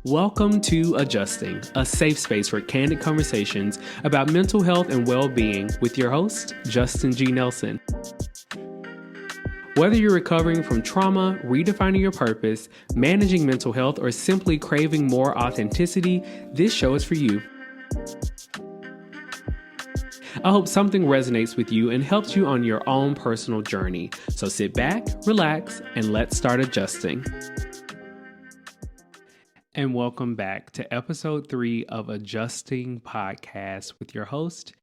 Welcome to Adjusting, a safe space for candid conversations about mental health and well-being with your host, Justin G. Nelson. Whether you're recovering from trauma, redefining your purpose, managing mental health, or simply craving more authenticity, this show is for you. I hope something resonates with you and helps you on your own personal journey. So sit back, relax, and let's start adjusting. And welcome back to episode 3 of Adjusting Podcast with your host,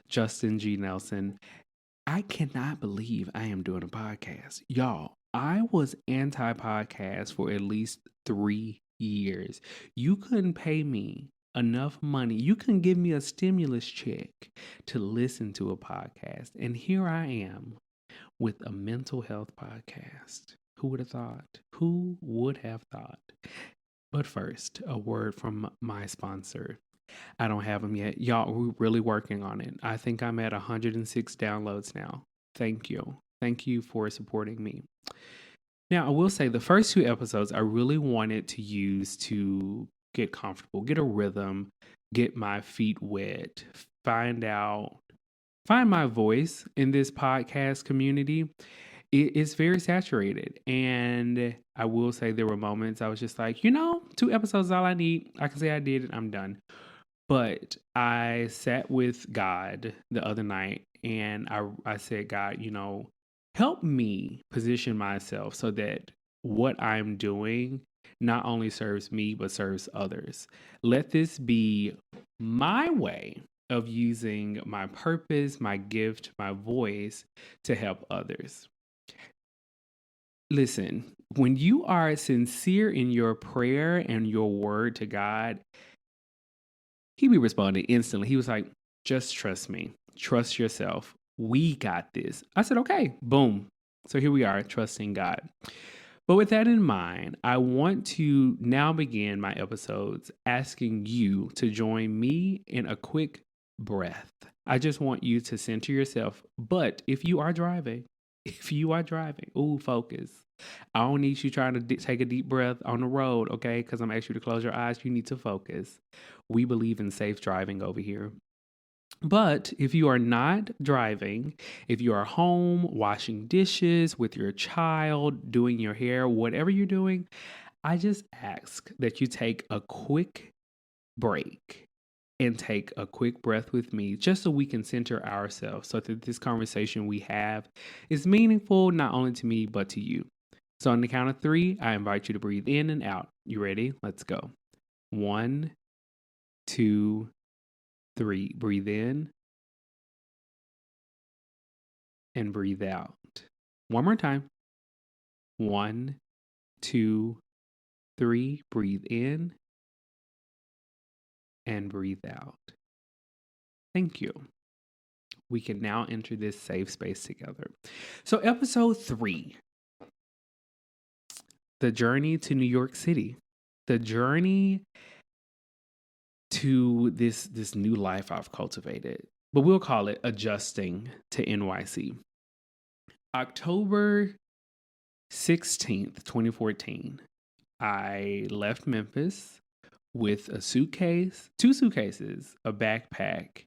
Justin G. Nelson. I cannot believe I am doing a podcast. Y'all, I was anti-podcast for at least 3 years. You couldn't pay me enough money. You couldn't give me a stimulus check to listen to a podcast. And here I am with a mental health podcast. Who would have thought? Who would have thought? But first, a word from my sponsor. I don't have them yet. Y'all, we're really working on it. I think I'm at 106 downloads now. Thank you. Thank you for supporting me. Now, I will say the first 2 episodes I really wanted to use to get comfortable, get a rhythm, get my feet wet, find my voice in this podcast community. It's very saturated. And I will say there were moments I was just like, 2 episodes is all I need. I can say I did it. I'm done. But I sat with God the other night and I said, God, help me position myself so that what I'm doing not only serves me, but serves others. Let this be my way of using my purpose, my gift, my voice to help others. Listen, when you are sincere in your prayer and your word to God, he be responding instantly. He was like, just trust me. Trust yourself. We got this. I said, okay, boom. So here we are, trusting God. But with that in mind, I want to now begin my episodes asking you to join me in a quick breath. I just want you to center yourself. But if you are driving, focus. I don't need you trying to take a deep breath on the road, okay? Because I'm asking you to close your eyes. You need to focus. We believe in safe driving over here. But if you are not driving, if you are home washing dishes with your child, doing your hair, whatever you're doing, I just ask that you take a quick break and take a quick breath with me just so we can center ourselves so that this conversation we have is meaningful not only to me but to you. So on the count of 3, I invite you to breathe in and out. You ready? Let's go. 1, 2, 3. Breathe in and breathe out. One more time. 1, 2, 3. Breathe in and breathe out. Thank you. We can now enter this safe space together. So episode 3, the journey to New York City, the journey to this new life I've cultivated, but we'll call it adjusting to NYC. October 16th, 2014, I left Memphis with a suitcase, 2 suitcases, a backpack,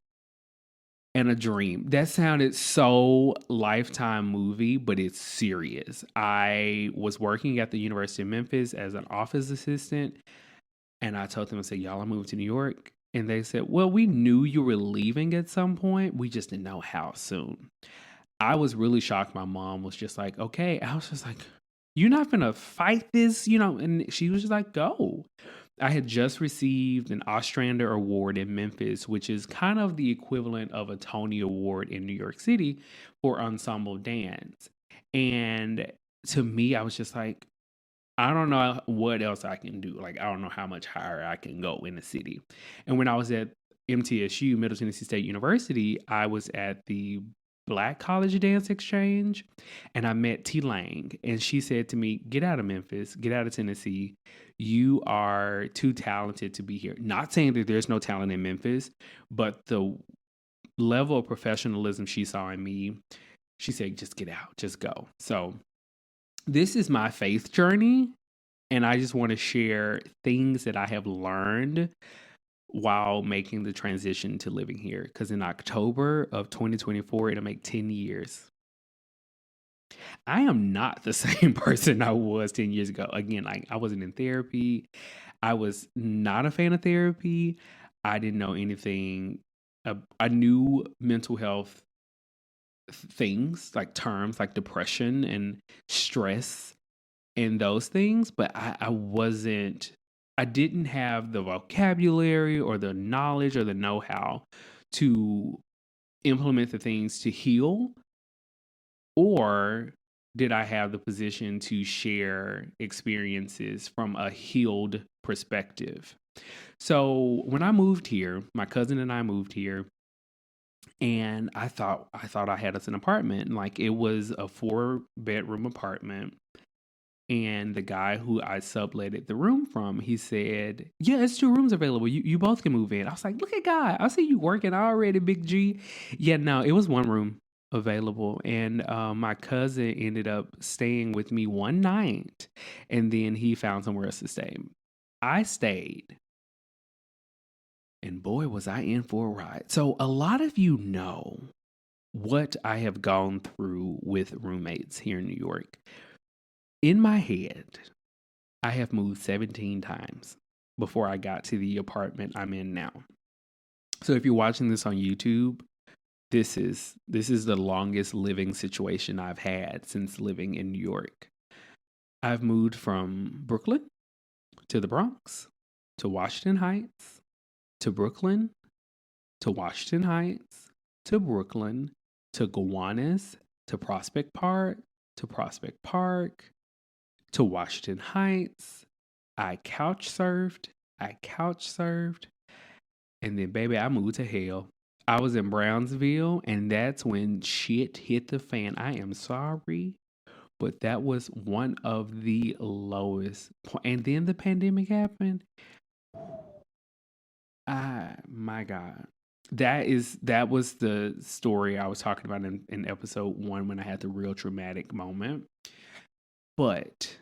and a dream. That sounded so Lifetime movie, but it's serious. I was working at the University of Memphis as an office assistant, and I told them, I said, y'all, I'm moving to New York. And they said, well, we knew you were leaving at some point. We just didn't know how soon. I was really shocked. My mom was just like, okay. I was just like, you're not going to fight this, and she was just like, go. I had just received an Ostrander Award in Memphis, which is kind of the equivalent of a Tony Award in New York City for ensemble dance. And to me, I was just like, I don't know what else I can do. Like, I don't know how much higher I can go in the city. And when I was at MTSU, Middle Tennessee State University, I was at the Black College Dance Exchange, and I met T. Lang, and she said to me, get out of Memphis, get out of Tennessee. You are too talented to be here. Not saying that there's no talent in Memphis, but the level of professionalism she saw in me, she said, just get out, just go. So this is my faith journey And I just want to share things that I have learned while making the transition to living here. Because in October of 2024, it'll make 10 years. I am not the same person I was 10 years ago. Again, like I wasn't in therapy. I was not a fan of therapy. I didn't know anything. I knew mental health things like terms like depression and stress and those things, but I didn't have the vocabulary or the knowledge or the know how to implement the things to heal, or did I have the position to share experiences from a healed perspective? So when I moved here, my cousin and I moved here, and I thought I had us an apartment. Like it was a 4-bedroom apartment. And the guy who I subletted the room from, he said, "Yeah, it's 2 rooms available. You both can move in." I was like, "Look at God! I see you working already, Big G." Yeah, no, it was 1 room available, and my cousin ended up staying with me one night, and then he found somewhere else to stay. I stayed, and boy, was I in for a ride. So a lot of you know what I have gone through with roommates here in New York. In my head, I have moved 17 times before I got to the apartment I'm in now. So if you're watching this on YouTube, this is the longest living situation I've had since living in New York. I've moved from Brooklyn to the Bronx to Washington Heights to Brooklyn to Washington Heights to Brooklyn to Gowanus to Prospect Park to Prospect Park to Washington Heights. I couch surfed, and then baby, I moved to hell. I was in Brownsville, and that's when shit hit the fan. I am sorry, but that was one of the lowest. And then the pandemic happened. My God. That was the story I was talking about in episode 1 when I had the real traumatic moment. But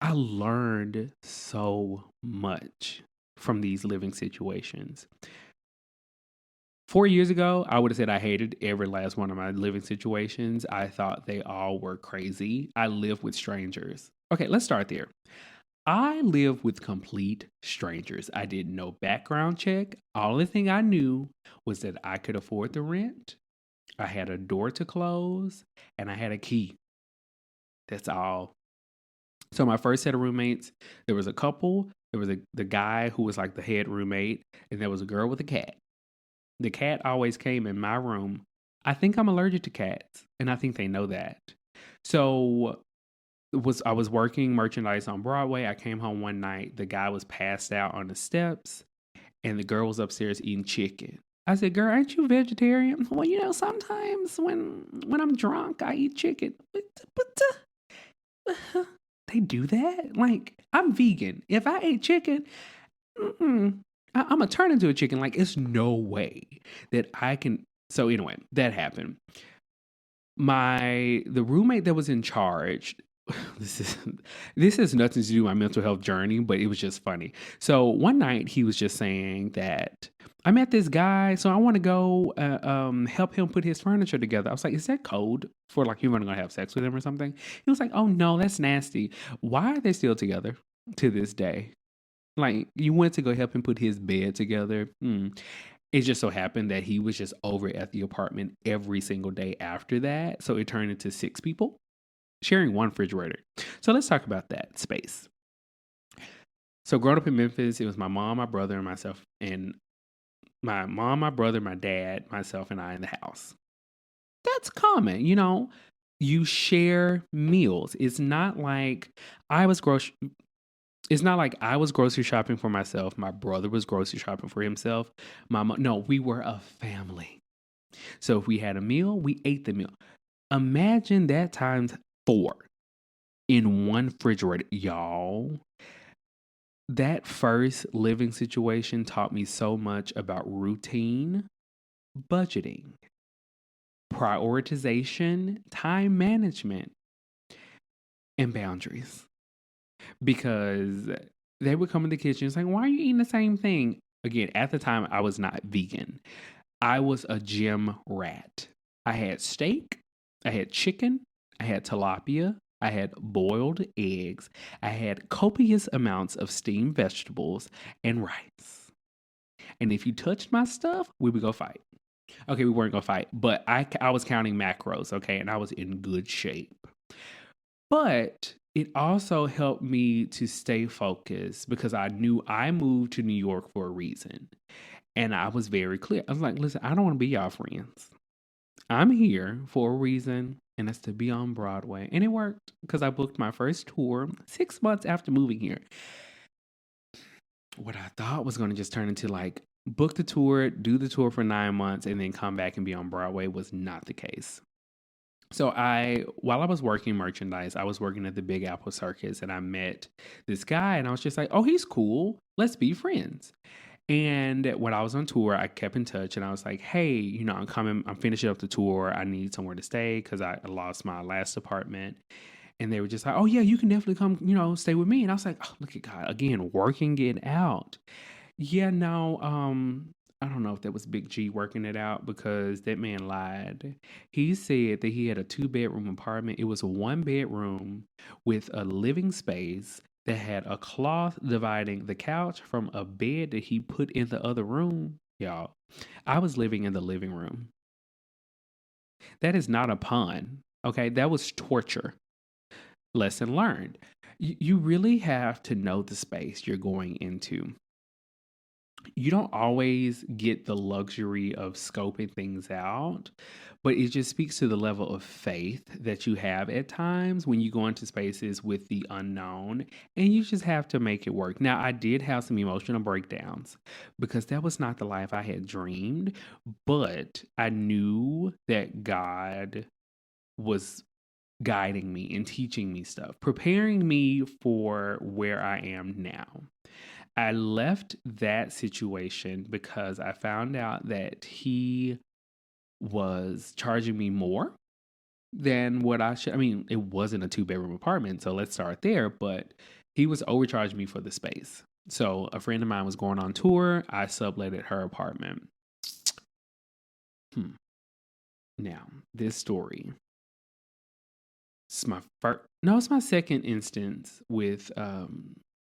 I learned so much from these living situations. 4 years ago, I would have said I hated every last one of my living situations. I thought they all were crazy. I live with strangers. Okay, let's start there. I live with complete strangers. I did no background check. Only thing I knew was that I could afford the rent. I had a door to close and I had a key. That's all. So my first set of roommates, there was a couple. There was the guy who was like the head roommate, and there was a girl with a cat. The cat always came in my room. I think I'm allergic to cats, and I think they know that. So I was working merchandise on Broadway. I came home one night. The guy was passed out on the steps, and the girl was upstairs eating chicken. I said, "Girl, aren't you vegetarian?" "Well, sometimes when I'm drunk, I eat chicken." They do that? Like, I'm vegan. If I ate chicken, I'm going to turn into a chicken. Like, it's no way that I can. So anyway, that happened. The roommate that was in charge, this has nothing to do with my mental health journey, but it was just funny. So one night he was just saying that I met this guy, so I want to go help him put his furniture together. I was like, "Is that code for like you want to go have sex with him or something?" He was like, "Oh no, that's nasty." Why are they still together to this day? Like, you went to go help him put his bed together. It just so happened that he was just over at the apartment every single day after that. So it turned into 6 people sharing one refrigerator. So let's talk about that space. So growing up in Memphis, it was my mom, my brother, and myself. And my mom, my brother, my dad, myself, and I in the house. That's common, you share meals. It's not like I was grocery shopping for myself. My brother was grocery shopping for himself. No, we were a family. So if we had a meal, we ate the meal. Imagine that times 4 in one refrigerator, y'all. That first living situation taught me so much about routine, budgeting, prioritization, time management, and boundaries. because they would come in the kitchen. It's like, why are you eating the same thing? Again, at the time, I was not vegan. I was a gym rat. I had steak, I had chicken, I had tilapia, I had boiled eggs, I had copious amounts of steamed vegetables and rice. And if you touched my stuff, we would go fight. Okay, we weren't gonna fight, but I was counting macros, okay, and I was in good shape. But it also helped me to stay focused because I knew I moved to New York for a reason. And I was very clear. I was like, listen, I don't want to be y'all friends. I'm here for a reason, and that's to be on Broadway. And it worked because I booked my first tour 6 months after moving here. What I thought was going to just turn into like book the tour, do the tour for 9 months, and then come back and be on Broadway was not the case. So while I was working merchandise, I was working at the Big Apple Circus, and I met this guy, and I was just like, "Oh, he's cool. Let's be friends." And when I was on tour, I kept in touch, and I was like, "Hey, I'm coming. I'm finishing up the tour. I need somewhere to stay because I lost my last apartment." And they were just like, "Oh yeah, you can definitely come. Stay with me." And I was like, "Oh, look at God again, working it out." Yeah, no, I don't know if that was Big G working it out because that man lied. He said that he had a 2 bedroom apartment. It was a 1 bedroom with a living space that had a cloth dividing the couch from a bed that he put in the other room. Y'all, I was living in the living room. That is not a pun. Okay, that was torture. Lesson learned. You really have to know the space you're going into. You don't always get the luxury of scoping things out, but it just speaks to the level of faith that you have at times when you go into spaces with the unknown, and you just have to make it work. Now, I did have some emotional breakdowns because that was not the life I had dreamed, but I knew that God was guiding me and teaching me stuff, preparing me for where I am now. I left that situation because I found out that he was charging me more than what I should. I mean, it wasn't a 2 bedroom apartment, so let's start there, but he was overcharging me for the space. So a friend of mine was going on tour. I subletted her apartment. Hmm. Now, this story. It's my first. No, it's my second instance with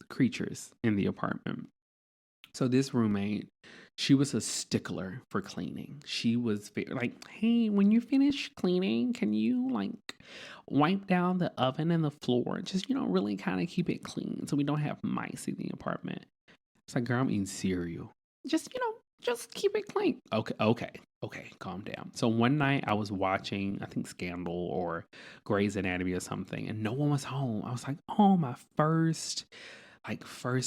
creatures in the apartment. So this roommate, she was a stickler for cleaning. She was very, like, hey, when you finish cleaning, can you like wipe down the oven and the floor? Just, really kind of keep it clean so we don't have mice in the apartment. It's like, girl, I'm eating cereal. Just, just keep it clean. Okay, calm down. So one night I was watching, I think Scandal or Grey's Anatomy or something, and no one was home. I was like, oh, my first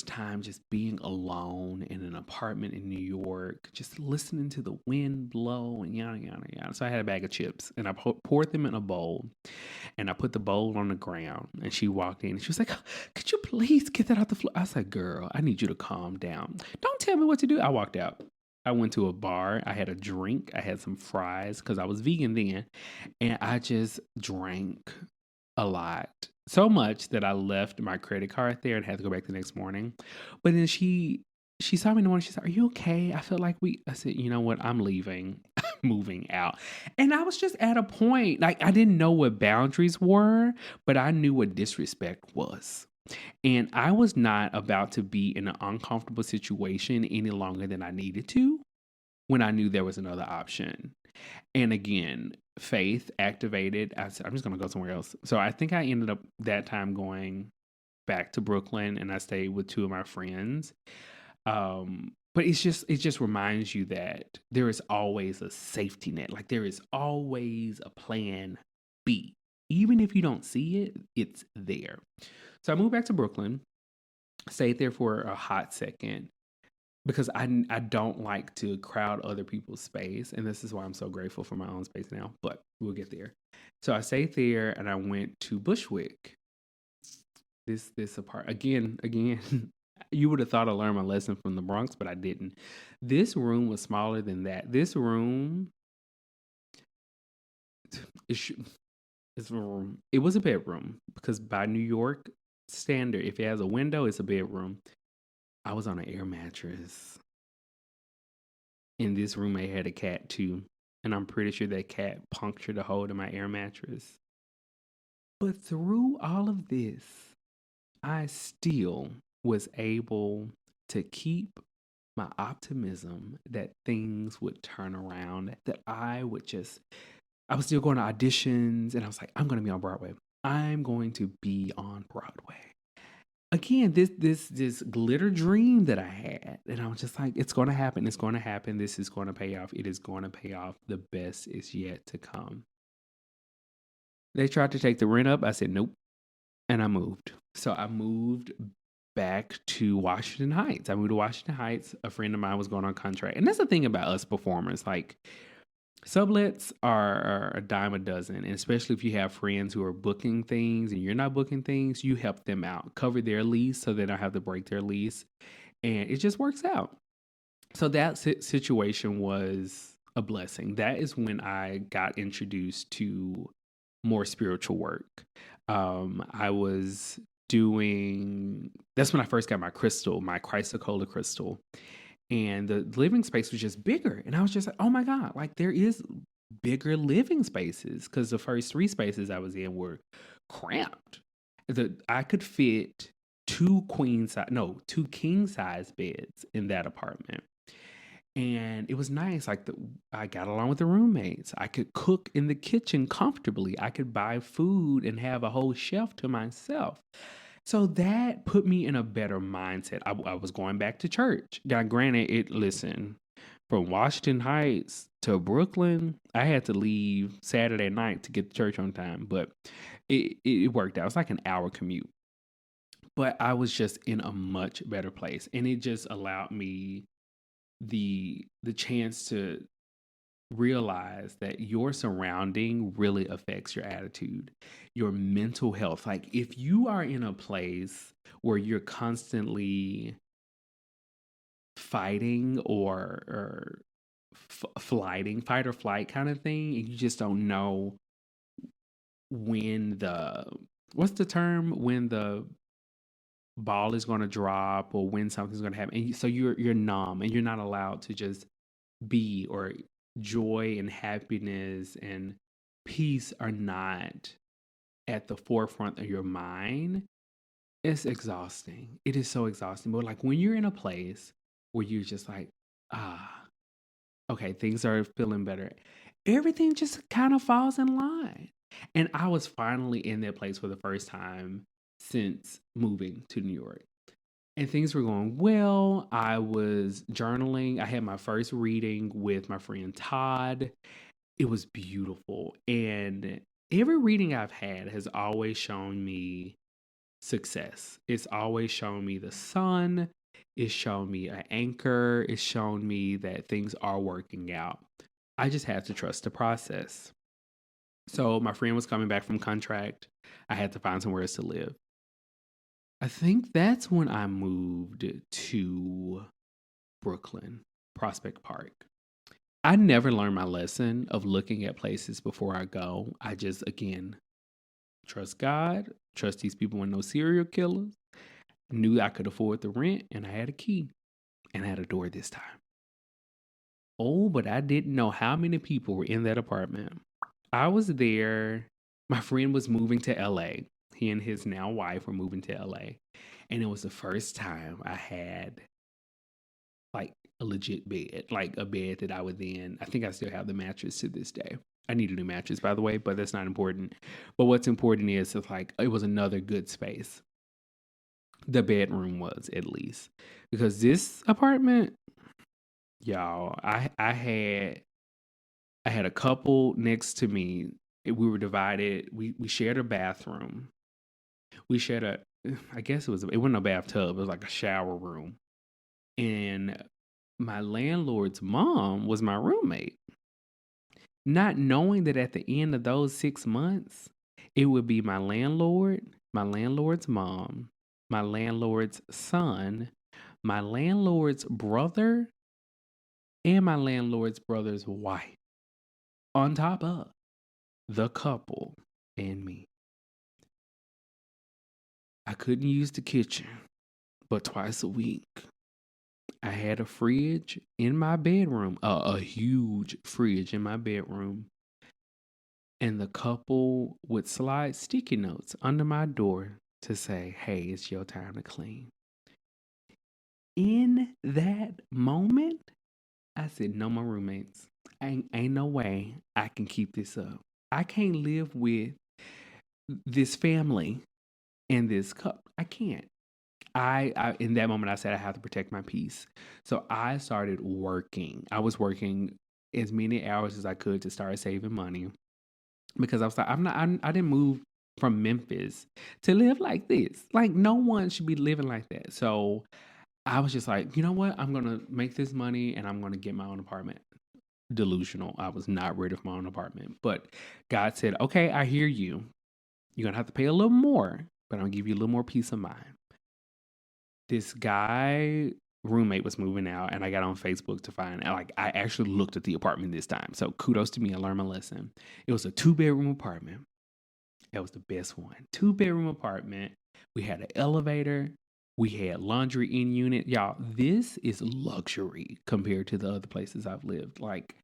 time just being alone in an apartment in New York, just listening to the wind blow and yada yada yada. So I had a bag of chips and I poured them in a bowl, and I put the bowl on the ground. And she walked in and she was like, "Could you please get that off the floor?" I was like, "Girl, I need you to calm down. Don't tell me what to do." I walked out. I went to a bar. I had a drink. I had some fries because I was vegan then, and I just drank a lot. So much that I left my credit card there and had to go back the next morning. But then she saw me in the morning. She said, "Are you okay?" I felt like I said, "You know what? I'm leaving. I'm moving out." And I was just at a point, like I didn't know what boundaries were, but I knew what disrespect was. And I was not about to be in an uncomfortable situation any longer than I needed to when I knew there was another option. And again, faith activated. I said, I'm just going to go somewhere else. So I think I ended up that time going back to Brooklyn, and I stayed with two of my friends. But it just reminds you that there is always a safety net. Like there is always a plan B. Even if you don't see it, it's there. So I moved back to Brooklyn, stayed there for a hot second because I don't like to crowd other people's space, and this is why I'm so grateful for my own space now. But we'll get there. So I stayed there, and I went to Bushwick. This apart again. You would have thought I learned my lesson from the Bronx, but I didn't. This room was smaller than that. This room is. It was a bedroom because by New York standard. If it has a window, it's a bedroom. I was on an air mattress, and this roommate had a cat too. And I'm pretty sure that cat punctured a hole in my air mattress. But through all of this, I still was able to keep my optimism that things would turn around, that I was still going to auditions, and I was like, I'm going to be on Broadway. I'm going to be on Broadway. Again, this glitter dream that I had, and I was just like, it's going to happen. It's going to happen. This is going to pay off. It is going to pay off. The best is yet to come. They tried to take the rent up. I said nope, and I moved. So I moved back to Washington Heights. I moved to Washington Heights. A friend of mine was going on contract, and that's the thing about us performers, like. Sublets are a dime a dozen, and especially if you have friends who are booking things and you're not booking things, you help them out, cover their lease so they don't have to break their lease, and it just works out. So that situation was a blessing. That is when I got introduced to more spiritual work. I was doing. That's when I first got my crystal, my chrysocolla crystal, and the living space was just bigger, and I was just like, oh my god, like there is bigger living spaces, because the first three spaces I was in were cramped. I could fit two king size beds in that apartment, and it was nice. Like I got along with the roommates. I could cook in the kitchen comfortably. I could buy food and have a whole shelf to myself. So that put me in a better mindset. I was going back to church. Now, granted, listen, from Washington Heights to Brooklyn, I had to leave Saturday night to get to church on time, but it worked out. It was like an hour commute. But I was just in a much better place. And it just allowed me the chance to realize that your surrounding really affects your attitude, your mental health. Like if you are in a place where you're constantly fighting or flighting, fight or flight kind of thing, and you just don't know when what's the term, when the ball is going to drop or when something's going to happen, and so you're numb and you're not allowed to just be, or joy and happiness and peace are not at the forefront of your mind. It's exhausting. It is so exhausting. But like when you're in a place where you're just like, ah, okay, things are feeling better, everything just kind of falls in line. And I was finally in that place for the first time since moving to New York. And things were going well. I was journaling. I had my first reading with my friend Todd. It was beautiful. And every reading I've had has always shown me success. It's always shown me the sun. It's shown me an anchor. It's shown me that things are working out. I just had to trust the process. So my friend was coming back from contract. I had to find somewhere else to live. I think that's when I moved to Brooklyn, Prospect Park. I never learned my lesson of looking at places before I go. I just, again, trust God, trust these people with no serial killers, knew I could afford the rent, and I had a key, and I had a door this time. Oh, but I didn't know how many people were in that apartment. I was there. My friend was moving to LA. He and his now wife were moving to LA. And it was the first time I had like a legit bed, like a bed that I would then, I think I still have the mattress to this day. I need a new mattress, by the way, but that's not important. But what's important is it's like it was another good space. The bedroom was, at least. Because this apartment, y'all, I had a couple next to me. We were divided. We shared a bathroom. We shared I guess it wasn't a bathtub. It was like a shower room. And my landlord's mom was my roommate. Not knowing that at the end of those 6 months, it would be my landlord, my landlord's mom, my landlord's son, my landlord's brother, and my landlord's brother's wife, on top of the couple and me. I couldn't use the kitchen, but twice a week, I had a fridge in my bedroom, a huge fridge in my bedroom, and the couple would slide sticky notes under my door to say, hey, it's your time to clean. In that moment, I said, no more roommates. Ain't no way I can keep this up. I can't live with this family and this cup. I can't. I in that moment I said I have to protect my peace. So I started working. I was working as many hours as I could to start saving money because I was like, I didn't move from Memphis to live like this. Like no one should be living like that. So I was just like, you know what? I'm gonna make this money and I'm gonna get my own apartment. Delusional. I was not ready for my own apartment. But God said, okay, I hear you. You're gonna have to pay a little more, but I'm gonna give you a little more peace of mind. This guy roommate was moving out and I got on Facebook to find like I actually looked at the apartment this time. So kudos to me, I learned my lesson. It was a 2-bedroom apartment. That was the best one. 2-bedroom apartment. We had an elevator. We had laundry in unit. Y'all, this is luxury compared to the other places I've lived. Like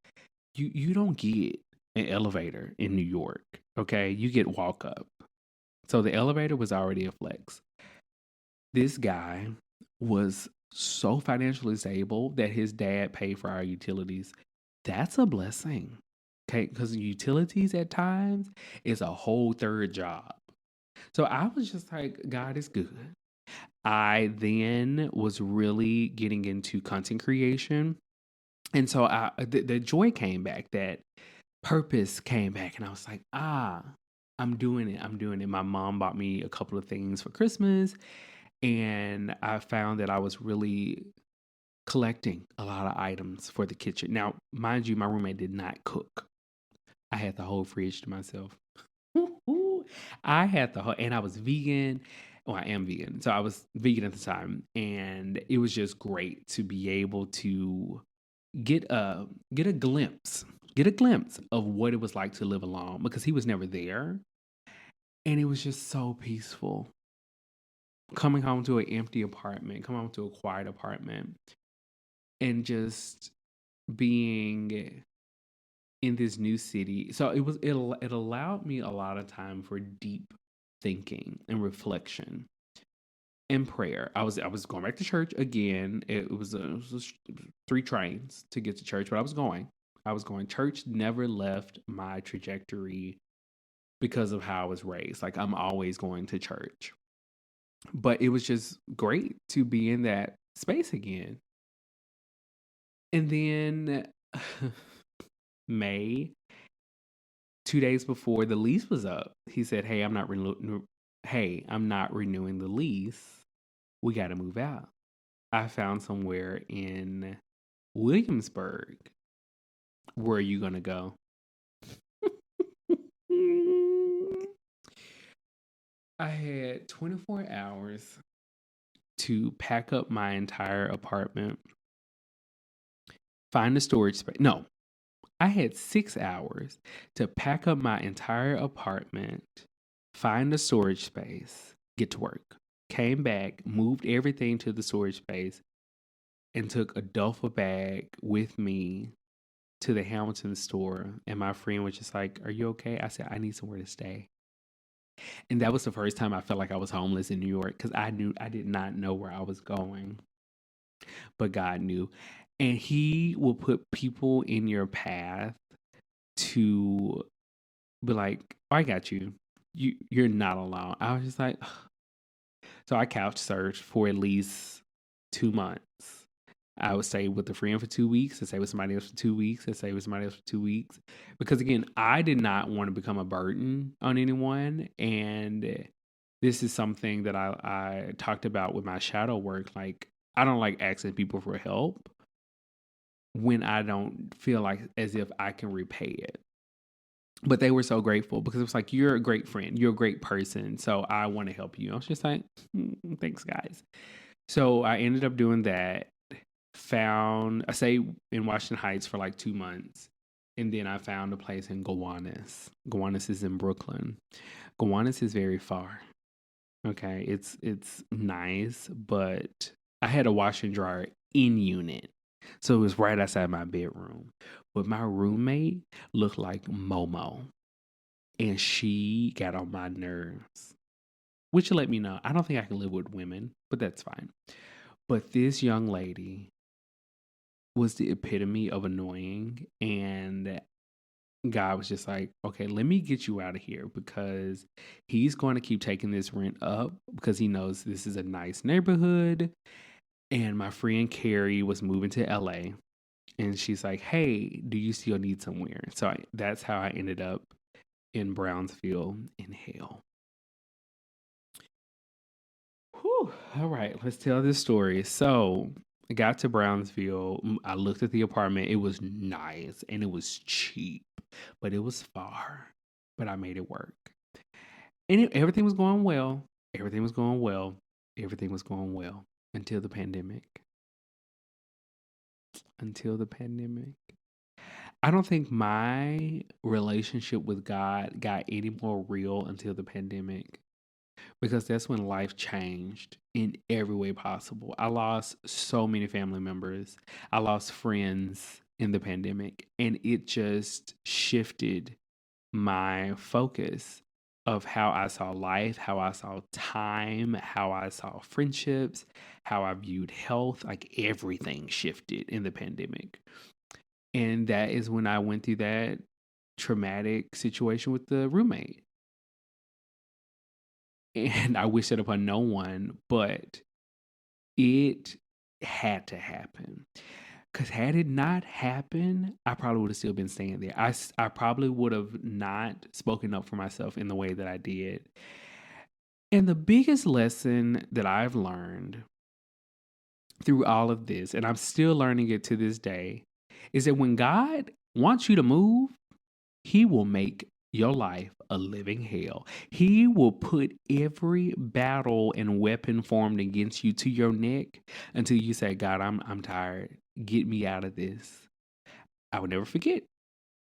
you don't get an elevator in New York. Okay. You get walk up. So the elevator was already a flex. This guy was so financially stable that his dad paid for our utilities. That's a blessing. Okay, because utilities at times is a whole third job. So I was just like, God is good. I then was really getting into content creation. And so the joy came back, that purpose came back. And I was like, I'm doing it. I'm doing it. My mom bought me a couple of things for Christmas. And I found that I was really collecting a lot of items for the kitchen. Now, mind you, my roommate did not cook. I had the whole fridge to myself. I had the whole, and I was vegan. Well, I am vegan. So I was vegan at the time. And it was just great to be able to get a glimpse of what it was like to live alone because he was never there. And it was just so peaceful. Coming home to an empty apartment, coming home to a quiet apartment, and just being in this new city. So it allowed me a lot of time for deep thinking and reflection and prayer. I was going back to church again. It was 3 trains to get to church, but I was going. I was going. Church never left my trajectory because of how I was raised. Like I'm always going to church. But it was just great to be in that space again. And then May, 2 days before the lease was up, he said, "Hey, I'm not renewing the lease. We got to move out." I found somewhere in Williamsburg. Where are you gonna go? I had 24 hours to pack up my entire apartment, find a storage space. No, I had 6 hours to pack up my entire apartment, find a storage space, get to work. Came back, moved everything to the storage space, and took a duffel bag with me to the Hamilton store. And my friend was just like, "Are you okay?" I said, "I need somewhere to stay." And that was the first time I felt like I was homeless in New York because I did not know where I was going, but God knew. And He will put people in your path to be like, "Oh, I got you. You're not alone." I was just like, ugh. So I couch surfed for at least 2 months. I would stay with a friend for 2 weeks, and stay with somebody else for 2 weeks, and stay with somebody else for 2 weeks. Because again, I did not want to become a burden on anyone. And this is something that I talked about with my shadow work. Like, I don't like asking people for help when I don't feel like as if I can repay it. But they were so grateful because it was like, "You're a great friend. You're a great person. So I want to help you." I was just like, Thanks, guys." So I ended up doing that. I stayed in Washington Heights for like 2 months. And then I found a place in Gowanus. Gowanus is in Brooklyn. Gowanus is very far. Okay, it's nice, but I had a washer and dryer in unit. So it was right outside my bedroom. But my roommate looked like Momo, and she got on my nerves. Which let me know I don't think I can live with women, but that's fine. But this young lady was the epitome of annoying, and God was just like, okay, let me get you out of here because he's going to keep taking this rent up because he knows this is a nice neighborhood. And my friend Carrie was moving to LA, and she's like, hey, do you still need somewhere? So that's how I ended up in Brownsville in hell. Whew. All right, let's tell this story. So I got to Brownsville. I looked at the apartment. It was nice and it was cheap, but it was far. But I made it work. And everything was going well. Everything was going well. Everything was going well until the pandemic. Until the pandemic. I don't think my relationship with God got any more real until the pandemic because that's when life changed in every way possible. I lost so many family members, I lost friends in the pandemic, and it just shifted my focus of how I saw life, how I saw time, how I saw friendships, how I viewed health. Like everything shifted in the pandemic. And that is when I went through that traumatic situation with the roommate. And I wish that upon no one, but it had to happen. Because had it not happened, I probably would have still been staying there. I probably would have not spoken up for myself in the way that I did. And the biggest lesson that I've learned through all of this, and I'm still learning it to this day, is that when God wants you to move, he will make your life a living hell. He will put every battle and weapon formed against you to your neck until you say, God, I'm tired. Get me out of this. I will never forget.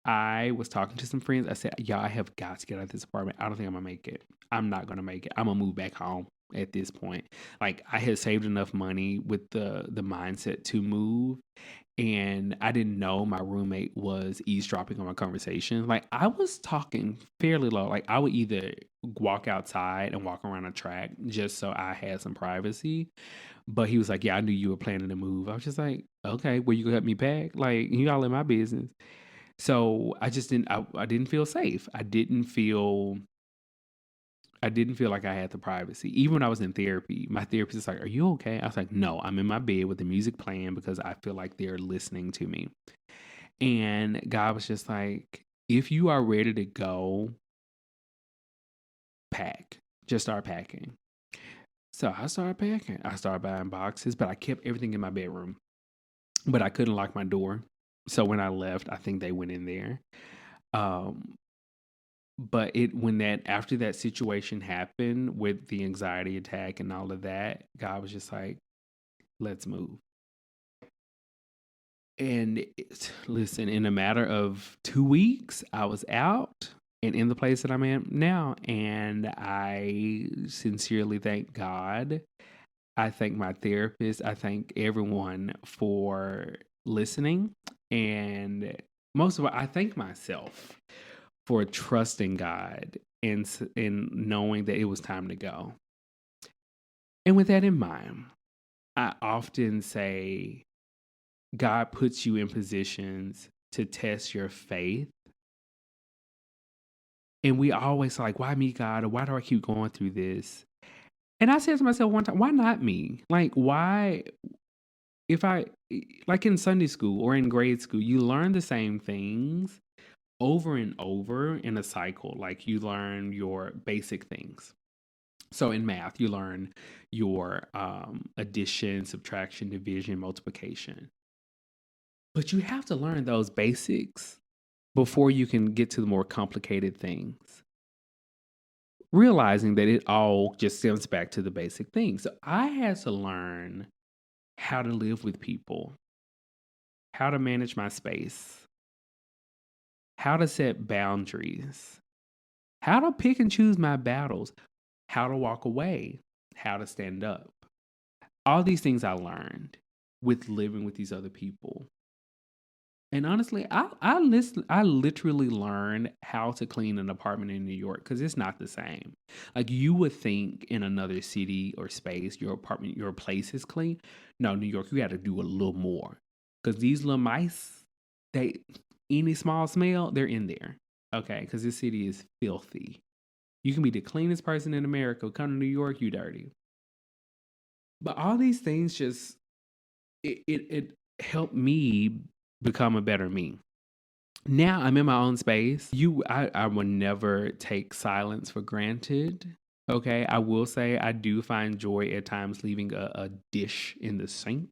I was talking to some friends. I said, y'all, I have got to get out of this apartment. I don't think I'm gonna make it. I'm not gonna make it. I'm gonna move back home at this point. Like I had saved enough money with the mindset to move, and I didn't know my roommate was eavesdropping on my conversation. Like I was talking fairly low. Like I would either walk outside and walk around a track just so I had some privacy. But he was like, "Yeah, I knew you were planning to move." I was just like, "Okay, well, you gonna help me pack? Like you all in my business." So I just didn't. I didn't feel safe. I didn't feel like I had the privacy. Even when I was in therapy, my therapist was like, "Are you okay?" I was like, "No, I'm in my bed with the music playing because I feel like they're listening to me." And God was just like, "If you are ready to go, pack. Just start packing." So I started packing. I started buying boxes, but I kept everything in my bedroom. But I couldn't lock my door. So when I left, I think they went in there. Um, but it when that after that situation happened with the anxiety attack and all of that, God was just like, let's move. And listen, in a matter of 2 weeks, I was out and in the place that I'm in now. And I sincerely thank God. I thank my therapist. I thank everyone for listening. And most of all, I thank myself for trusting God and knowing that it was time to go. And with that in mind, I often say God puts you in positions to test your faith. And we always like, why me, God? Or why do I keep going through this? And I said to myself one time, why not me? Like, why, if I, like in Sunday school or in grade school, you learn the same things over and over in a cycle. Like, you learn your basic things. So in math, you learn your addition, subtraction, division, multiplication. But you have to learn those basics before you can get to the more complicated things. Realizing that it all just stems back to the basic things. So I had to learn how to live with people, how to manage my space, how to set boundaries, how to pick and choose my battles, how to walk away, how to stand up. All these things I learned with living with these other people. And honestly, I literally learned how to clean an apartment in New York because it's not the same. Like you would think in another city or space, your apartment, your place is clean. No, New York, you got to do a little more because these little mice, they any small smell, they're in there. Okay, because this city is filthy. You can be the cleanest person in America, come to New York, you dirty. But all these things just it helped me become a better me. Now I'm in my own space. I will never take silence for granted. Okay. I will say I do find joy at times leaving a dish in the sink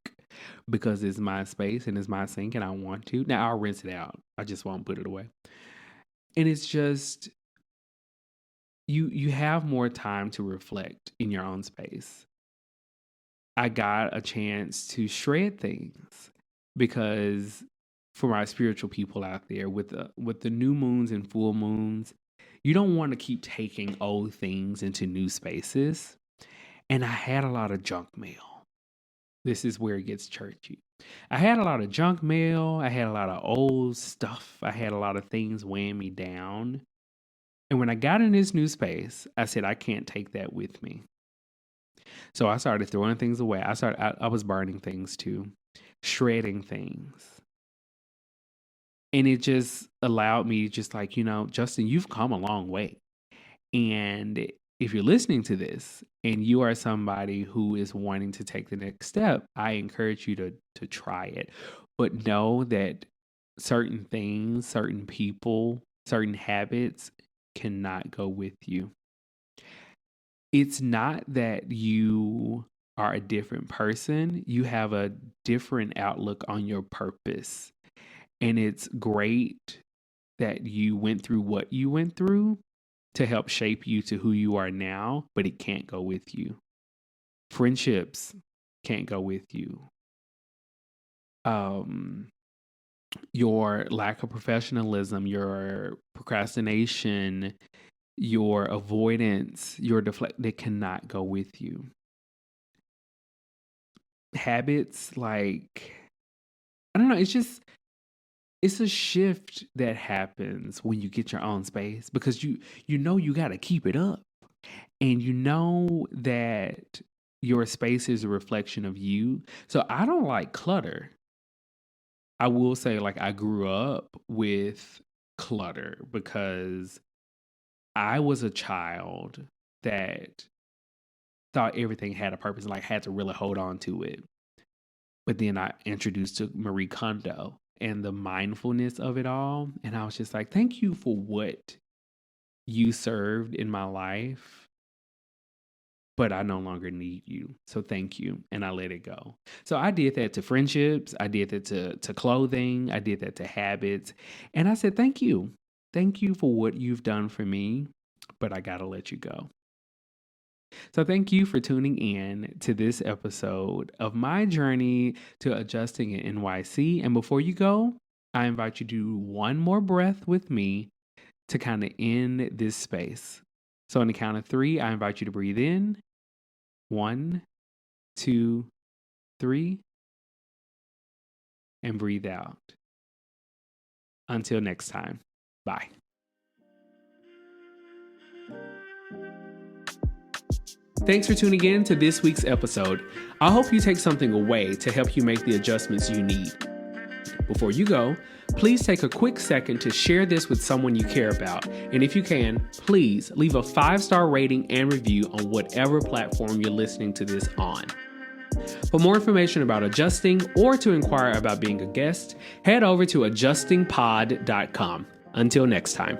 because it's my space and it's my sink and I want to. Now I'll rinse it out. I just won't put it away. And it's just you have more time to reflect in your own space. I got a chance to shred things because for my spiritual people out there with the new moons and full moons, you don't want to keep taking old things into new spaces. And I had a lot of junk mail. This is where it gets churchy. I had a lot of junk mail. I had a lot of old stuff. I had a lot of things weighing me down. And when I got in this new space, I said, I can't take that with me. So I started throwing things away. I was burning things too, shredding things. And it just allowed me just like, Justin, you've come a long way. And if you're listening to this and you are somebody who is wanting to take the next step, I encourage you to try it. But know that certain things, certain people, certain habits cannot go with you. It's not that you are a different person. You have a different outlook on your purpose. And it's great that you went through what you went through to help shape you to who you are now, but it can't go with you. Friendships can't go with you. Your lack of professionalism, your procrastination, your avoidance, your they cannot go with you. Habits like, I don't know, it's a shift that happens when you get your own space because you got to keep it up. And you know that your space is a reflection of you. So I don't like clutter. I will say like I grew up with clutter because I was a child that thought everything had a purpose and like had to really hold on to it. But then I introduced to Marie Kondo and the mindfulness of it all. And I was just like, thank you for what you served in my life, but I no longer need you. So thank you. And I let it go. So I did that to friendships. I did that to clothing. I did that to habits. And I said, thank you. Thank you for what you've done for me, but I got to let you go. So thank you for tuning in to this episode of my journey to adjusting in NYC. And before you go, I invite you to do one more breath with me to kind of end this space. So on the count of 3, I invite you to breathe in. 1, 2, 3. And breathe out. Until next time. Bye. Thanks for tuning in to this week's episode. I hope you take something away to help you make the adjustments you need. Before you go, please take a quick second to share this with someone you care about. And if you can, please leave a 5-star rating and review on whatever platform you're listening to this on. For more information about adjusting or to inquire about being a guest, head over to adjustingpod.com. Until next time.